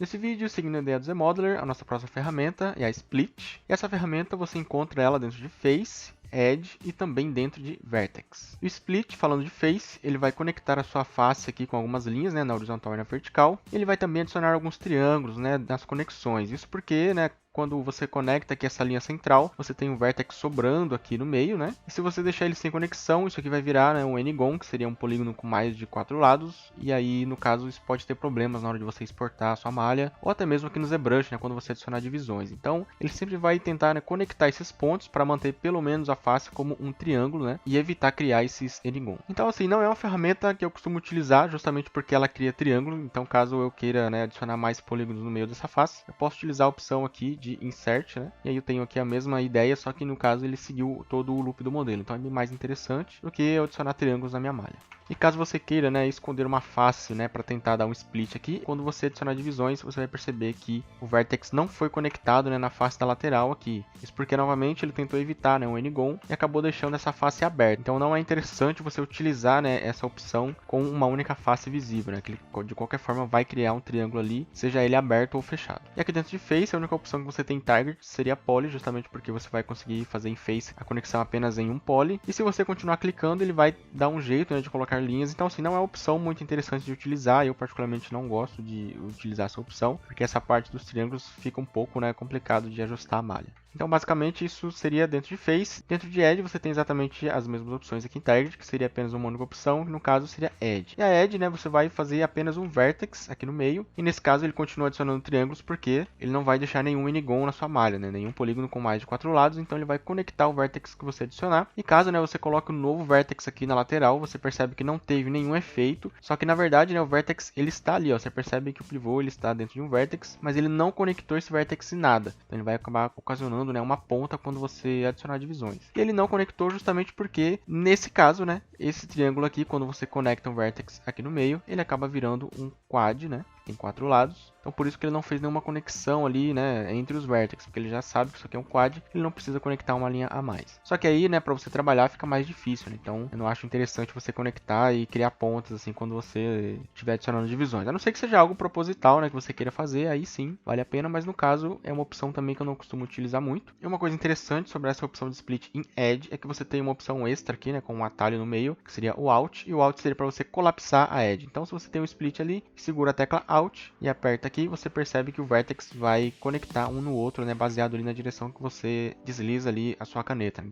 Nesse vídeo, seguindo a ideia do ZModeler, a nossa próxima ferramenta é a Split. E essa ferramenta você encontra ela dentro de Face, Edge e também dentro de Vertex. O Split, falando de Face, ele vai conectar a sua face aqui com algumas linhas, né, na horizontal e na vertical. Ele vai também adicionar alguns triângulos, né, nas conexões. Isso porque, né, quando você conecta aqui essa linha central, você tem um vértex sobrando aqui no meio, né? E se você deixar ele sem conexão, isso aqui vai virar, né, um N-gon, que seria um polígono com mais de 4 lados. E aí, no caso, isso pode ter problemas na hora de você exportar a sua malha, ou até mesmo aqui no ZBrush, né, quando você adicionar divisões. Então, ele sempre vai tentar, né, conectar esses pontos para manter pelo menos a face como um triângulo, né? E evitar criar esses N-gon. Então, assim, não é uma ferramenta que eu costumo utilizar, justamente porque ela cria triângulo. Então, caso eu queira, né, adicionar mais polígonos no meio dessa face, eu posso utilizar a opção aqui de Insert, né? E aí eu tenho aqui a mesma ideia, só que no caso ele seguiu todo o loop do modelo. Então é bem mais interessante do que eu adicionar triângulos na minha malha. E caso você queira, né, esconder uma face, né, para tentar dar um split aqui, quando você adicionar divisões, você vai perceber que o vertex não foi conectado, né, na face da lateral aqui. Isso porque, novamente, ele tentou evitar, né, um N-gon e acabou deixando essa face aberta. Então não é interessante você utilizar, né, essa opção com uma única face visível, né, que ele, de qualquer forma vai criar um triângulo ali, seja ele aberto ou fechado. E aqui dentro de Face, a única opção que você tem Target seria Poly, justamente porque você vai conseguir fazer em Face a conexão apenas em um Poly. E se você continuar clicando, ele vai dar um jeito, né, de colocar linhas. Então, assim, não é uma opção muito interessante de utilizar. Eu, particularmente, não gosto de utilizar essa opção, porque essa parte dos triângulos fica um pouco, né, complicado de ajustar a malha. Então, basicamente, isso seria dentro de Face. Dentro de Edge, você tem exatamente as mesmas opções aqui em Target, que seria apenas uma única opção, que no caso seria Edge. E a Edge, né, você vai fazer apenas um Vertex aqui no meio, e nesse caso ele continua adicionando triângulos, porque ele não vai deixar nenhum N-gon na sua malha, né, nenhum polígono com mais de 4 lados, então ele vai conectar o Vertex que você adicionar. E caso, né, você coloque um novo Vertex aqui na lateral, você percebe que não teve nenhum efeito, só que na verdade, né, o Vertex ele está ali, ó, você percebe que o pivô ele está dentro de um Vertex, mas ele não conectou esse Vertex em nada, então ele vai acabar ocasionando, né, uma ponta quando você adicionar divisões. E ele não conectou justamente porque, nesse caso, né, esse triângulo aqui, quando você conecta um Vertex aqui no meio, ele acaba virando um quad, né, tem 4 lados. Então por isso que ele não fez nenhuma conexão ali, né, entre os vértices, porque ele já sabe que isso aqui é um quad, ele não precisa conectar uma linha a mais. Só que aí, né, para você trabalhar fica mais difícil, né? Então eu não acho interessante você conectar e criar pontas assim quando você estiver adicionando divisões. A não ser que seja algo proposital, né, que você queira fazer, aí sim, vale a pena, mas no caso é uma opção também que eu não costumo utilizar muito. E uma coisa interessante sobre essa opção de split em Edge é que você tem uma opção extra aqui, né, com um atalho no meio, que seria o Alt, e o Alt seria para você colapsar a Edge. Então se você tem um split ali, segura a tecla Alt e aperta aqui, você percebe que o Vertex vai conectar um no outro, né, baseado ali na direção que você desliza ali a sua caneta. Né,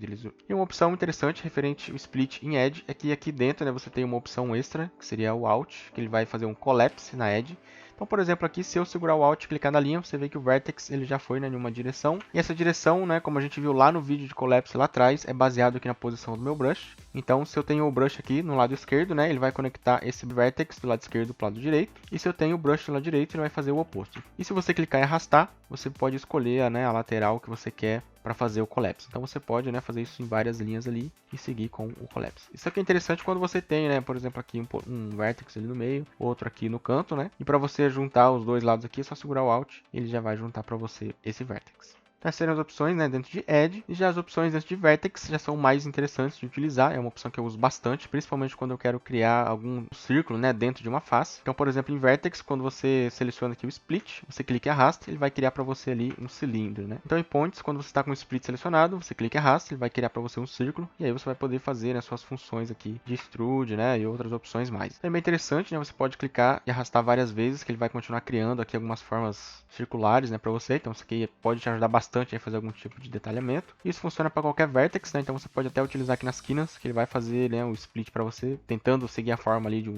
e uma opção interessante referente ao split em Edge é que aqui dentro, né, você tem uma opção extra, que seria o Alt, que ele vai fazer um collapse na Edge. Então, por exemplo, aqui, se eu segurar o Alt e clicar na linha, você vê que o Vertex ele já foi, né, em uma direção. E essa direção, né, como a gente viu lá no vídeo de Collapse lá atrás, é baseado aqui na posição do meu brush. Então, se eu tenho o brush aqui no lado esquerdo, né, ele vai conectar esse Vertex do lado esquerdo para o lado direito. E se eu tenho o brush do lado direito, ele vai fazer o oposto. E se você clicar em arrastar, você pode escolher, né, a lateral que você quer para fazer o collapse. Então você pode, né, fazer isso em várias linhas ali e seguir com o collapse. Isso aqui é interessante quando você tem, né, por exemplo, aqui um vertex ali no meio, outro aqui no canto, né? E para você juntar os dois lados aqui, é só segurar o Alt, ele já vai juntar para você esse vertex. Essas seriam as opções, né, dentro de Edge, e já as opções dentro de Vertex já são mais interessantes de utilizar, é uma opção que eu uso bastante, principalmente quando eu quero criar algum círculo, né, dentro de uma face. Então, por exemplo, em Vertex, quando você seleciona aqui o Split, você clica e arrasta, ele vai criar para você ali um cilindro, né. Então, em Points, quando você está com o Split selecionado, você clica e arrasta, ele vai criar para você um círculo, e aí você vai poder fazer, né, suas funções aqui de extrude, né, e outras opções mais. É bem interessante, né, você pode clicar e arrastar várias vezes, que ele vai continuar criando aqui algumas formas circulares, né, para você, então isso aqui pode te ajudar bastante a fazer algum tipo de detalhamento. Isso funciona para qualquer vertex, né? Então você pode até utilizar aqui nas quinas, que ele vai fazer, né, o split para você, tentando seguir a forma ali de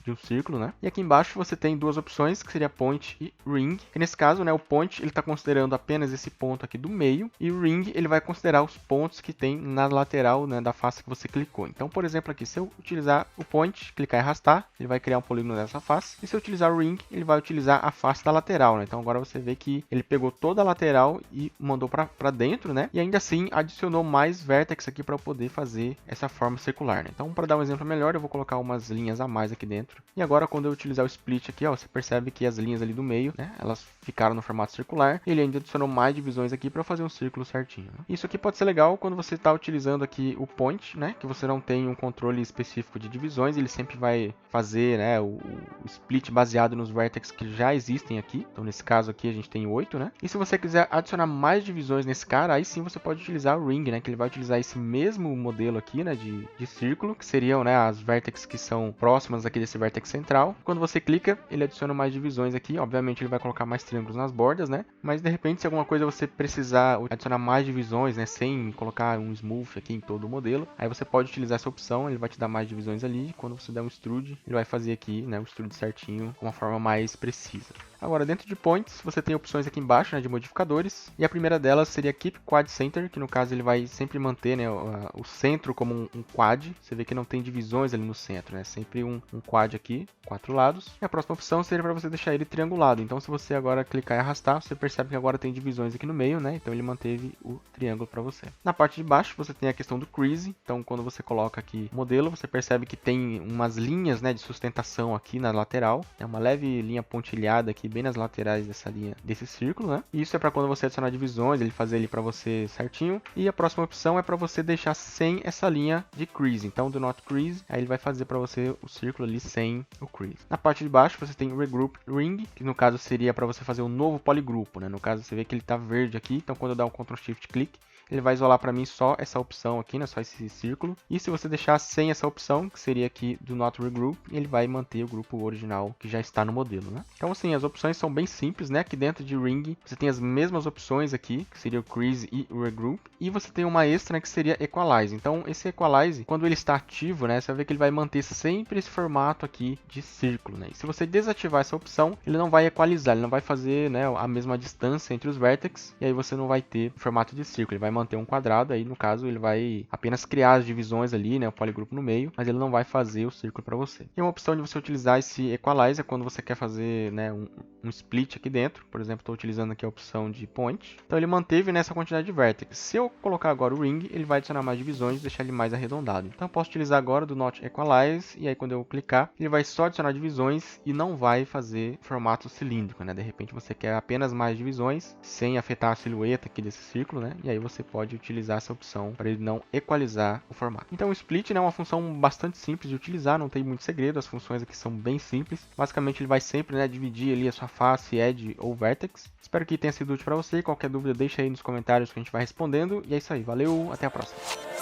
um círculo, né? E aqui embaixo você tem duas opções, que seria point e ring. E nesse caso, né, o point ele está considerando apenas esse ponto aqui do meio, e o ring ele vai considerar os pontos que tem na lateral, né, da face que você clicou. Então, por exemplo, aqui se eu utilizar o point, clicar e arrastar, ele vai criar um polígono dessa face. E se eu utilizar o ring, ele vai utilizar a face da lateral, né? Então agora você vê que ele pegou toda a lateral e mandou para dentro, né? E ainda assim adicionou mais vértex aqui para poder fazer essa forma circular, né? Então, para dar um exemplo melhor, eu vou colocar umas linhas a mais aqui dentro. E agora, quando eu utilizar o split aqui, ó, você percebe que as linhas ali do meio, né? Elas ficaram no formato circular. Ele ainda adicionou mais divisões aqui para fazer um círculo certinho, né? Isso aqui pode ser legal quando você está utilizando aqui o point, né? Que você não tem um controle específico de divisões, ele sempre vai fazer, né, o split baseado nos vértices que já existem aqui. Então, nesse caso aqui, a gente tem 8, né? E se você quiser adicionar mais divisões nesse cara, aí sim você pode utilizar o ring, né? Que ele vai utilizar esse mesmo modelo aqui, né, de círculo, que seriam, né, as vértices que são próximas aqui desse vértex central. Quando você clica, ele adiciona mais divisões aqui. Obviamente, ele vai colocar mais triângulos nas bordas, né? Mas, de repente, se alguma coisa você precisar adicionar mais divisões, né, sem colocar um smooth aqui em todo o modelo, aí você pode utilizar essa opção, ele vai te dar mais divisões ali. Quando você der um extrude, ele vai fazer aqui, né, o extrude certinho, com uma forma mais precisa. Agora, dentro de points, você tem opções aqui embaixo, né, de modificadores, e a primeira delas seria Keep Quad Center, que no caso ele vai sempre manter, né, o centro como um quad. Você vê que não tem divisões ali no centro, né, sempre um quad aqui, 4 lados. E a próxima opção seria para você deixar ele triangulado. Então, se você agora clicar e arrastar, você percebe que agora tem divisões aqui no meio, né, então ele manteve o triângulo para você. Na parte de baixo, você tem a questão do crease. Então, quando você coloca aqui o modelo, você percebe que tem umas linhas, né, de sustentação aqui na lateral, é uma leve linha pontilhada aqui bem nas laterais dessa linha, desse círculo, né? E isso é para quando você adicionar divisões, ele fazer ele para você certinho. E a próxima opção é para você deixar sem essa linha de crease. Então, do not crease, aí ele vai fazer para você o círculo ali sem o crease. Na parte de baixo, você tem o regroup ring, que no caso seria para você fazer um novo poligrupo, né? No caso, você vê que ele está verde aqui, então quando eu dar um Ctrl Shift clique, ele vai isolar para mim só essa opção aqui, né? Só esse círculo. E se você deixar sem essa opção, que seria aqui do Not Regroup, ele vai manter o grupo original que já está no modelo, né? Então, assim, as opções são bem simples, né? Aqui dentro de Ring, você tem as mesmas opções aqui, que seria o Crease e o Regroup. E você tem uma extra, né, que seria Equalize. Então, esse Equalize, quando ele está ativo, né? Você vai ver que ele vai manter sempre esse formato aqui de círculo, né? E se você desativar essa opção, ele não vai equalizar, ele não vai fazer, né, a mesma distância entre os vértices. E aí você não vai ter formato de círculo, ele vai manter um quadrado, aí no caso ele vai apenas criar as divisões ali, né, o poligrupo no meio, mas ele não vai fazer o círculo para você. E uma opção de você utilizar esse Equalize é quando você quer fazer, né, um split aqui dentro. Por exemplo, estou utilizando aqui a opção de point. Então ele manteve nessa quantidade de vértices. Se eu colocar agora o ring, ele vai adicionar mais divisões e deixar ele mais arredondado. Então eu posso utilizar agora do Not Equalize, e aí quando eu clicar, ele vai só adicionar divisões e não vai fazer formato cilíndrico, né? De repente você quer apenas mais divisões, sem afetar a silhueta aqui desse círculo, né? E aí você pode utilizar essa opção para ele não equalizar o formato. Então o split, né, é uma função bastante simples de utilizar, não tem muito segredo, as funções aqui são bem simples. Basicamente ele vai sempre, né, dividir ali a sua face, edge ou vertex. Espero que tenha sido útil para você. Qualquer dúvida deixa aí nos comentários que a gente vai respondendo. E é isso aí, valeu, até a próxima.